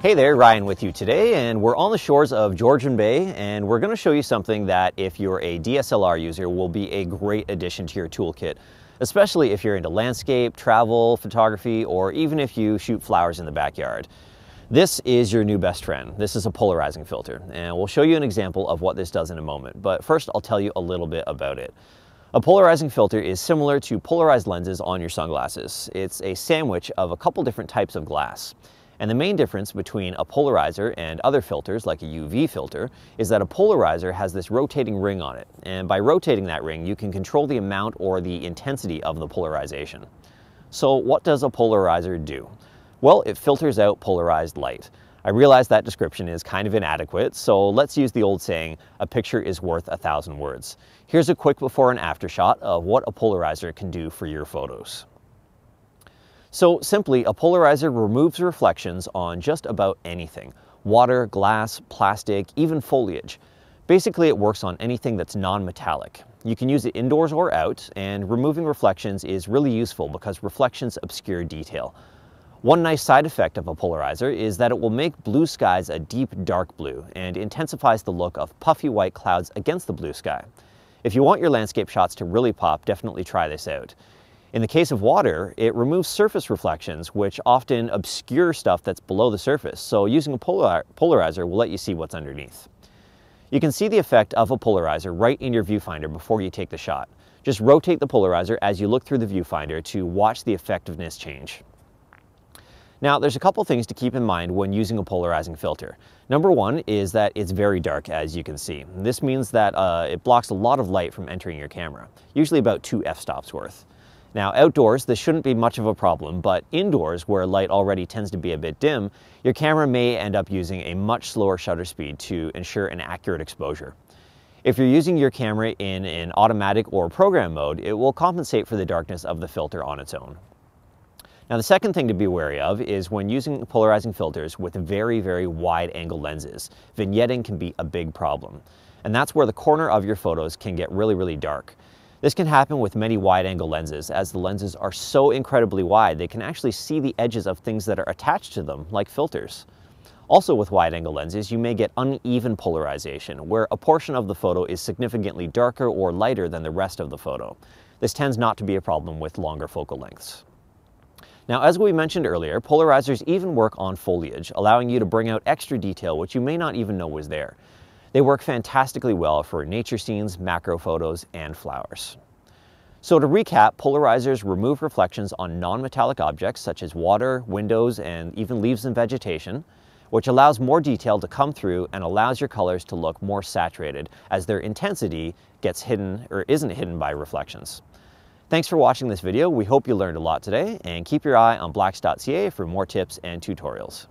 Hey there, Ryan with you today, and we're on the shores of Georgian Bay, and we're going to show you something that, if you're a DSLR user, will be a great addition to your toolkit, especially if you're into landscape, travel, photography, or even if you shoot flowers in the backyard. This is your new best friend. This is a polarizing filter, and we'll show you an example of what this does in a moment, but first I'll tell you a little bit about it. A polarizing filter is similar to polarized lenses on your sunglasses. It's a sandwich of a couple different types of glass. And the main difference between a polarizer and other filters, like a UV filter, is that a polarizer has this rotating ring on it. And by rotating that ring, you can control the amount or the intensity of the polarization. So what does a polarizer do? Well, it filters out polarized light. I realize that description is kind of inadequate, so let's use the old saying, a picture is worth 1,000 words. Here's a quick before and after shot of what a polarizer can do for your photos. So simply, a polarizer removes reflections on just about anything: water, glass, plastic, even foliage. Basically, it works on anything that's non-metallic. You can use it indoors or out, and removing reflections is really useful because reflections obscure detail. One nice side effect of a polarizer is that it will make blue skies a deep dark blue and intensifies the look of puffy white clouds against the blue sky. If you want your landscape shots to really pop, definitely try this out. In the case of water, it removes surface reflections, which often obscure stuff that's below the surface, so using a polarizer will let you see what's underneath. You can see the effect of a polarizer right in your viewfinder before you take the shot. Just rotate the polarizer as you look through the viewfinder to watch the effectiveness change. Now, there's a couple things to keep in mind when using a polarizing filter. Number one is that it's very dark, as you can see. This means that it blocks a lot of light from entering your camera, usually about 2 f-stops worth. Now, outdoors, this shouldn't be much of a problem, but indoors, where light already tends to be a bit dim, your camera may end up using a much slower shutter speed to ensure an accurate exposure. If you're using your camera in an automatic or program mode, it will compensate for the darkness of the filter on its own. Now, the second thing to be wary of is when using polarizing filters with very, very wide-angle lenses. Vignetting can be a big problem, and that's where the corner of your photos can get really, really dark. This can happen with many wide-angle lenses, as the lenses are so incredibly wide they can actually see the edges of things that are attached to them, like filters. Also, with wide-angle lenses, you may get uneven polarization, where a portion of the photo is significantly darker or lighter than the rest of the photo. This tends not to be a problem with longer focal lengths. Now, as we mentioned earlier, polarizers even work on foliage, allowing you to bring out extra detail which you may not even know was there. They work fantastically well for nature scenes, macro photos, and flowers. So to recap, polarizers remove reflections on non-metallic objects such as water, windows, and even leaves and vegetation, which allows more detail to come through and allows your colors to look more saturated as their intensity gets hidden or isn't hidden by reflections. Thanks for watching this video. We hope you learned a lot today, and keep your eye on blacks.ca for more tips and tutorials.